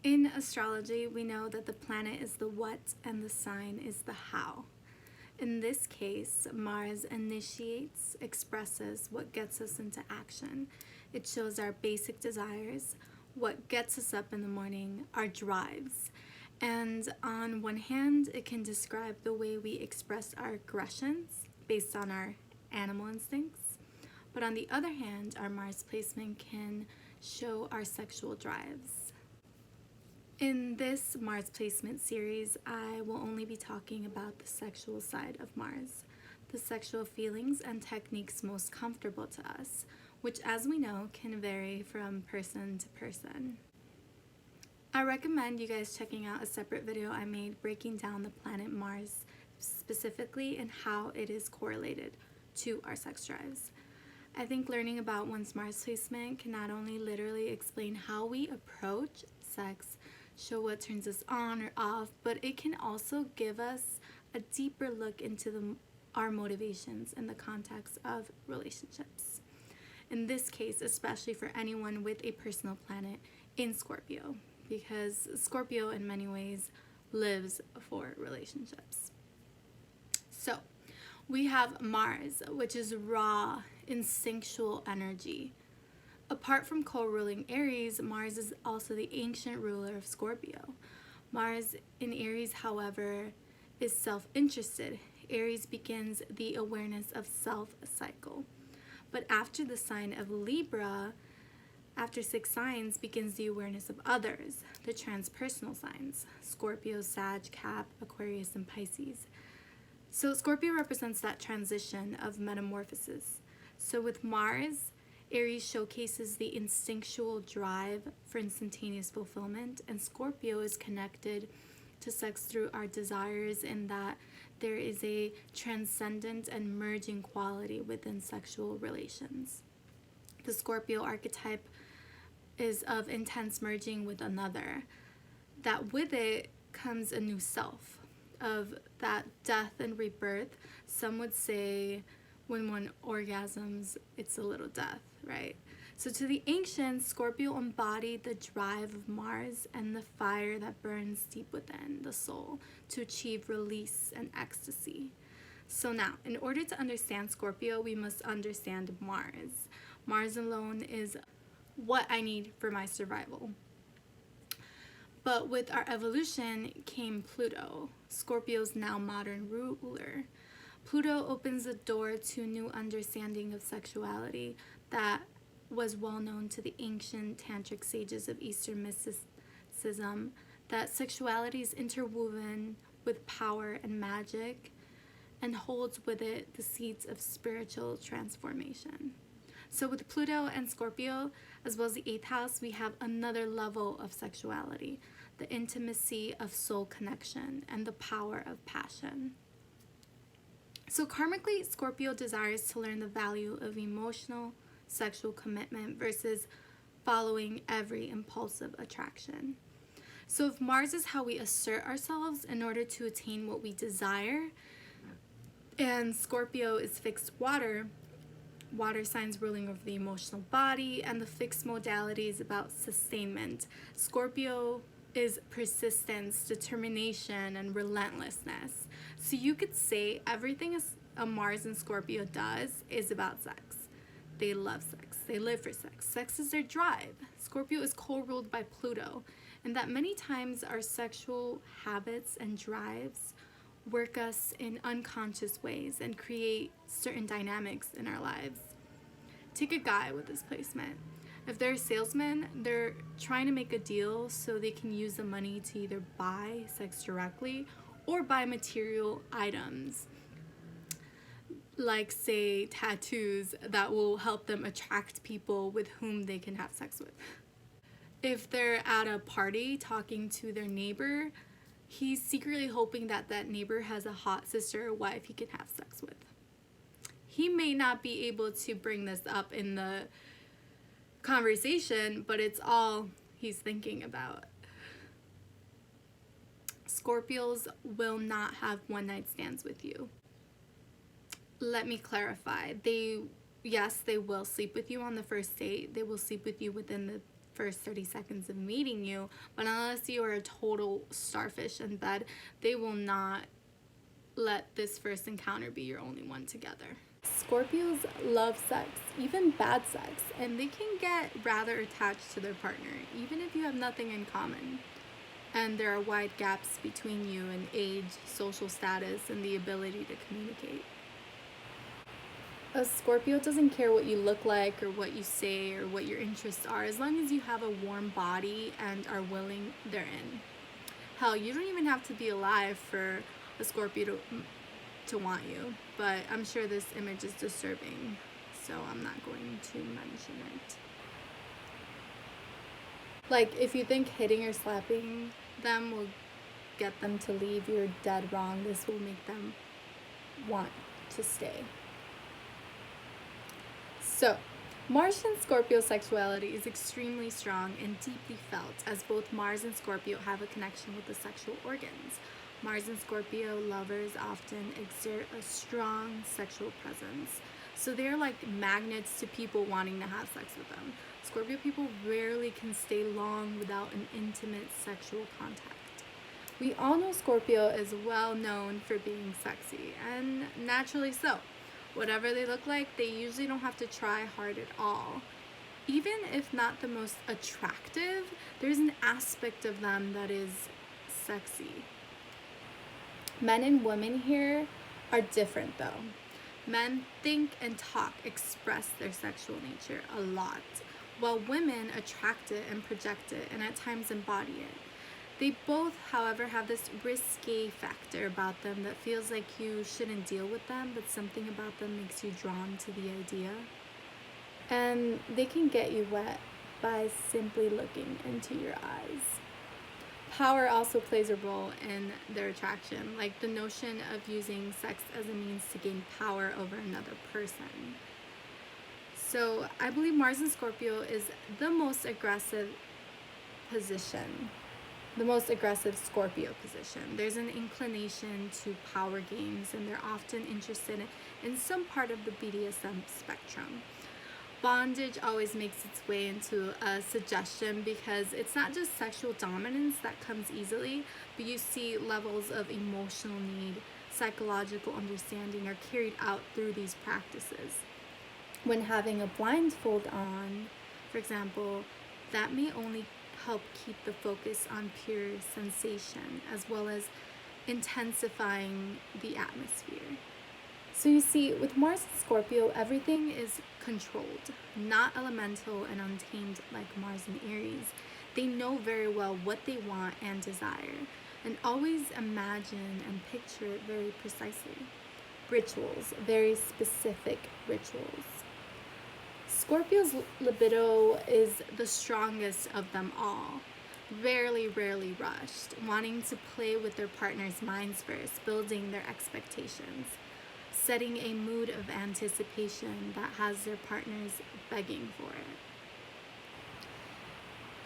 In astrology, we know that the planet is the what and the sign is the how. In this case, Mars initiates, expresses what gets us into action. It shows our basic desires, what gets us up in the morning, our drives. And on one hand, it can describe the way we express our aggressions based on our animal instincts. But on the other hand, our Mars placement can show our sexual drives. In this Mars placement series, I will only be talking about the sexual side of Mars, the sexual feelings and techniques most comfortable to us, which, as we know, can vary from person to person. I recommend you guys checking out a separate video I made breaking down the planet Mars specifically and how it is correlated to our sex drives. I think learning about one's Mars placement can not only literally explain how we approach sex, show what turns us on or off, but it can also give us a deeper look into our motivations in the context of relationships. In this case, especially for anyone with a personal planet in Scorpio, because Scorpio in many ways lives for relationships. So we have Mars, which is raw, instinctual energy. Apart from co-ruling Aries, Mars is also the ancient ruler of Scorpio. Mars in Aries, however, is self-interested. Aries begins the awareness of self cycle. But after the sign of Libra, after 6 signs, begins the awareness of others, the transpersonal signs, Scorpio, Sag, Cap, Aquarius, and Pisces. So Scorpio represents that transition of metamorphosis. So with Mars, Aries showcases the instinctual drive for instantaneous fulfillment, and Scorpio is connected to sex through our desires in that there is a transcendent and merging quality within sexual relations. The Scorpio archetype is of intense merging with another, that with it comes a new self, of that death and rebirth. Some would say when one orgasms, it's a little death, right? So to the ancients, Scorpio embodied the drive of Mars and the fire that burns deep within the soul to achieve release and ecstasy. So now, in order to understand Scorpio, we must understand Mars. Mars alone is what I need for my survival. But with our evolution came Pluto, Scorpio's now modern ruler. Pluto opens the door to a new understanding of sexuality that was well known to the ancient tantric sages of Eastern mysticism, that sexuality is interwoven with power and magic and holds with it the seeds of spiritual transformation. So with Pluto and Scorpio, as well as the 8th house, we have another level of sexuality, the intimacy of soul connection and the power of passion. So karmically, Scorpio desires to learn the value of emotional, sexual commitment versus following every impulsive attraction. So if Mars is how we assert ourselves in order to attain what we desire, and Scorpio is fixed water signs ruling over the emotional body, and the fixed modality is about sustainment. Scorpio is persistence, determination, and relentlessness. So you could say everything a Mars and Scorpio does is about sex. They love sex. They live for sex. Sex is their drive. Scorpio is co-ruled by Pluto, and that many times our sexual habits and drives work us in unconscious ways and create certain dynamics in our lives. Take a guy with this placement. If they're a salesman, they're trying to make a deal so they can use the money to either buy sex directly or buy material items, like say tattoos that will help them attract people with whom they can have sex with. If they're at a party talking to their neighbor, he's secretly hoping that that neighbor has a hot sister or wife he can have sex with. He may not be able to bring this up in the conversation, but it's all he's thinking about. Scorpios will not have one-night stands with you. Let me clarify. Yes, they will sleep with you on the first date. They will sleep with you within the first 30 seconds of meeting you, but unless you are a total starfish in bed, they will not let this first encounter be your only one together. Scorpios love sex, even bad sex, and they can get rather attached to their partner, even if you have nothing in common. And there are wide gaps between you in age, social status, and the ability to communicate. A Scorpio doesn't care what you look like or what you say or what your interests are, as long as you have a warm body and are willing, they're in. Hell, you don't even have to be alive for a Scorpio to want you, but I'm sure this image is disturbing, so I'm not going to mention it. Like, if you think hitting or slapping them will get them to leave, you're dead wrong. This will make them want to stay. So, Mars and Scorpio sexuality is extremely strong and deeply felt, as both Mars and Scorpio have a connection with the sexual organs. Mars and Scorpio lovers often exert a strong sexual presence, so they're like magnets to people wanting to have sex with them. Scorpio people rarely can stay long without an intimate sexual contact. We all know Scorpio is well known for being sexy, and naturally so. Whatever they look like, they usually don't have to try hard at all. Even if not the most attractive, there's an aspect of them that is sexy. Men and women here are different though. Men think and talk, express their sexual nature a lot, while women attract it and project it and at times embody it. They both, however, have this risque factor about them that feels like you shouldn't deal with them, but something about them makes you drawn to the idea. And they can get you wet by simply looking into your eyes. Power also plays a role in their attraction, like the notion of using sex as a means to gain power over another person. So I believe Mars in Scorpio is the most aggressive position, the most aggressive Scorpio position. There's an inclination to power games, and they're often interested in some part of the BDSM spectrum. Bondage always makes its way into a suggestion because it's not just sexual dominance that comes easily, but you see levels of emotional need, psychological understanding are carried out through these practices. When having a blindfold on, for example, that may only help keep the focus on pure sensation as well as intensifying the atmosphere. So you see, with Mars and Scorpio, everything is controlled, not elemental and untamed like Mars and Aries. They know very well what they want and desire, and always imagine and picture it very precisely. Rituals, very specific rituals. Scorpio's libido is the strongest of them all. Rarely rushed, wanting to play with their partner's minds first, building their expectations, setting a mood of anticipation that has their partners begging for it.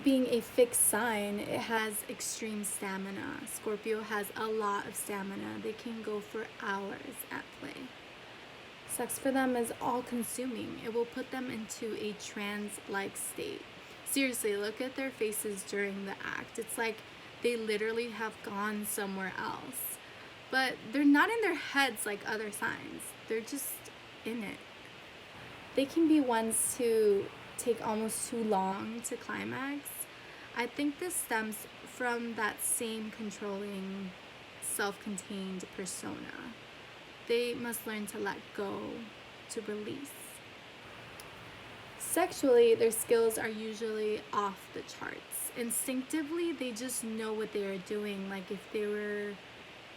Being a fixed sign, it has extreme stamina. Scorpio has a lot of stamina. They can go for hours at play. Sex for them is all-consuming. It will put them into a trance-like state. Seriously, look at their faces during the act. It's like they literally have gone somewhere else. But they're not in their heads like other signs. They're just in it. They can be ones to take almost too long to climax. I think this stems from that same controlling, self-contained persona. They must learn to let go, to release. Sexually, their skills are usually off the charts. Instinctively, they just know what they are doing, like if they were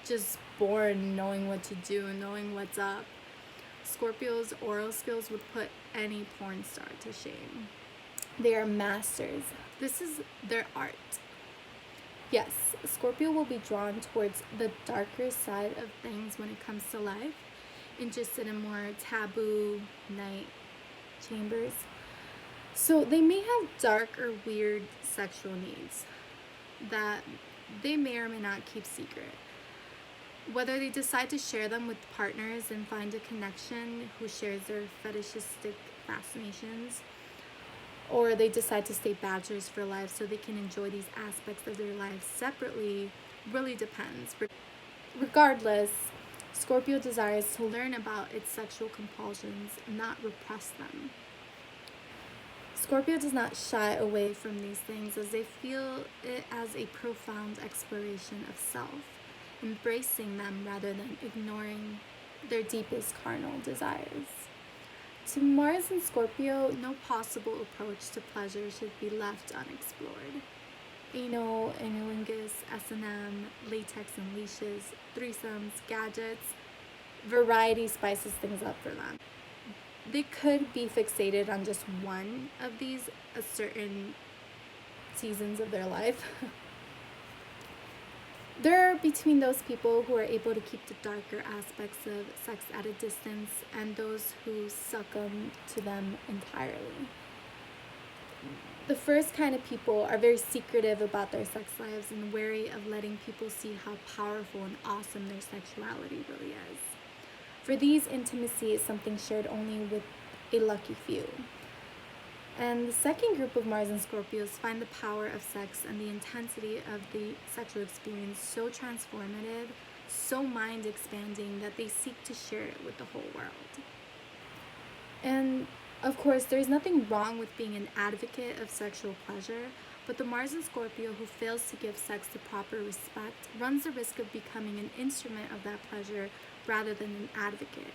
just born knowing what to do, knowing what's up. Scorpio's oral skills would put any porn star to shame. They are masters. This is their art. Yes, Scorpio will be drawn towards the darker side of things when it comes to life, interested in more taboo night chambers. So they may have dark or weird sexual needs that they may or may not keep secret. Whether they decide to share them with partners and find a connection who shares their fetishistic fascinations, or they decide to stay bachelors for life so they can enjoy these aspects of their lives separately. Really depends. Regardless, Scorpio desires to learn about its sexual compulsions, not repress them. Scorpio does not shy away from these things as they feel it as a profound exploration of self, embracing them rather than ignoring their deepest carnal desires. To Mars and Scorpio, no possible approach to pleasure should be left unexplored. Anal, anilingus, S&M, latex and leashes, threesomes, gadgets, variety spices things up for them. They could be fixated on just one of these at certain seasons of their life. They're between those people who are able to keep the darker aspects of sex at a distance and those who succumb to them entirely. The first kind of people are very secretive about their sex lives and wary of letting people see how powerful and awesome their sexuality really is. For these, intimacy is something shared only with a lucky few. And the second group of Mars and Scorpios find the power of sex and the intensity of the sexual experience so transformative, so mind-expanding that they seek to share it with the whole world. And of course, there's nothing wrong with being an advocate of sexual pleasure, but the Mars and Scorpio who fails to give sex the proper respect runs the risk of becoming an instrument of that pleasure rather than an advocate.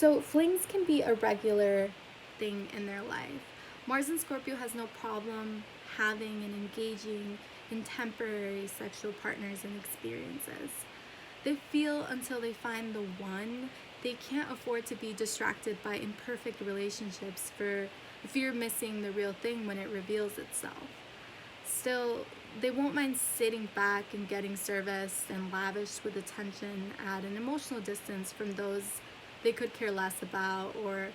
So flings can be a regular thing in their life. Mars and Scorpio has no problem having and engaging in temporary sexual partners and experiences. They feel until they find the one, they can't afford to be distracted by imperfect relationships for fear of missing the real thing when it reveals itself. Still, they won't mind sitting back and getting serviced and lavished with attention at an emotional distance from those they could care less about or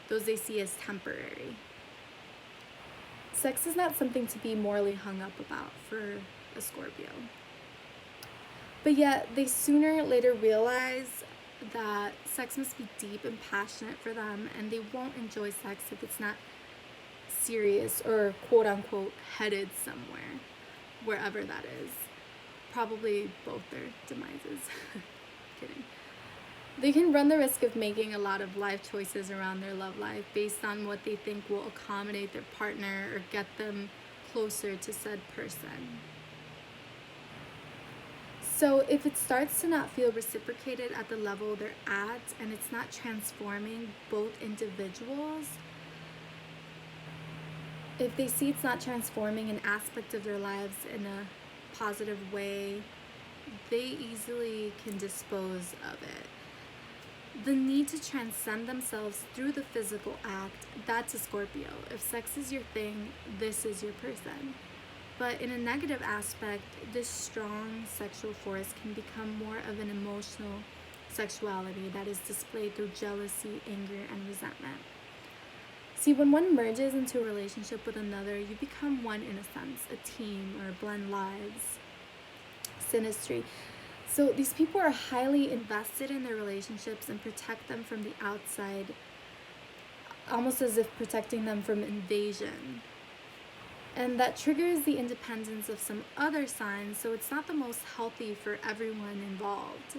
those they see as temporary. Sex is not something to be morally hung up about for a Scorpio. But yet, they sooner or later realize that sex must be deep and passionate for them, and they won't enjoy sex if it's not serious or quote-unquote headed somewhere, wherever that is. Probably both their demises. Kidding. They can run the risk of making a lot of life choices around their love life based on what they think will accommodate their partner or get them closer to said person. So if it starts to not feel reciprocated at the level they're at and it's not transforming both individuals, if they see it's not transforming an aspect of their lives in a positive way, they easily can dispose of it. The need to transcend themselves through the physical act, that's a Scorpio. If sex is your thing, this is your person. But in a negative aspect, this strong sexual force can become more of an emotional sexuality that is displayed through jealousy, anger, and resentment. See, when one merges into a relationship with another, you become one in a sense, a team or blend lives. Synastry. So these people are highly invested in their relationships and protect them from the outside, almost as if protecting them from invasion. And that triggers the independence of some other signs, so it's not the most healthy for everyone involved.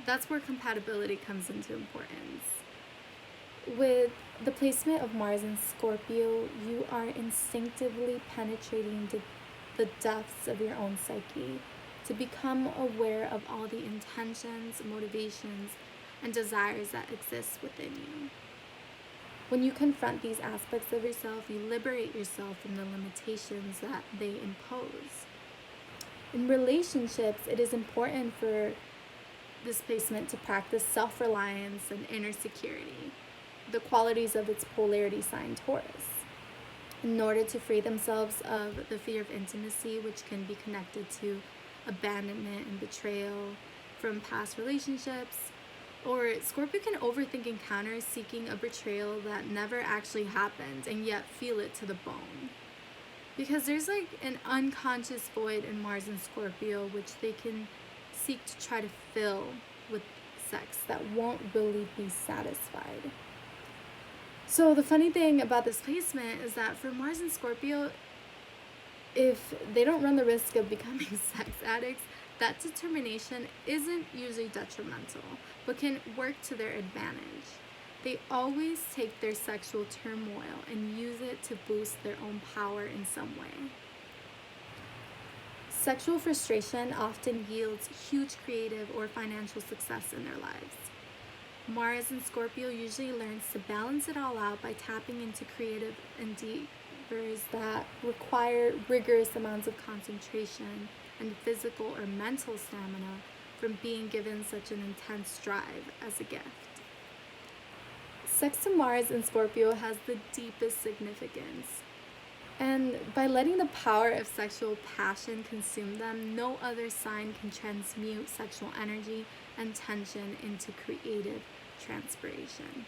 That's where compatibility comes into importance. With the placement of Mars in Scorpio, you are instinctively penetrating the depths of your own psyche to become aware of all the intentions, motivations, and desires that exist within you. When you confront these aspects of yourself, you liberate yourself from the limitations that they impose. In relationships, it is important for this placement to practice self-reliance and inner security, the qualities of its polarity sign Taurus, in order to free themselves of the fear of intimacy, which can be connected to abandonment and betrayal from past relationships. Or Scorpio can overthink encounters seeking a betrayal that never actually happened and yet feel it to the bone. Because there's like an unconscious void in Mars and Scorpio which they can seek to try to fill with sex that won't really be satisfied. So the funny thing about this placement is that for Mars and Scorpio, if they don't run the risk of becoming sex addicts, that determination isn't usually detrimental, but can work to their advantage. They always take their sexual turmoil and use it to boost their own power in some way. Sexual frustration often yields huge creative or financial success in their lives. Mars in Scorpio usually learns to balance it all out by tapping into creative endeavors that require rigorous amounts of concentration and physical or mental stamina from being given such an intense drive as a gift. Sex to Mars in Scorpio has the deepest significance. And by letting the power of sexual passion consume them, no other sign can transmute sexual energy and tension into creative transpiration.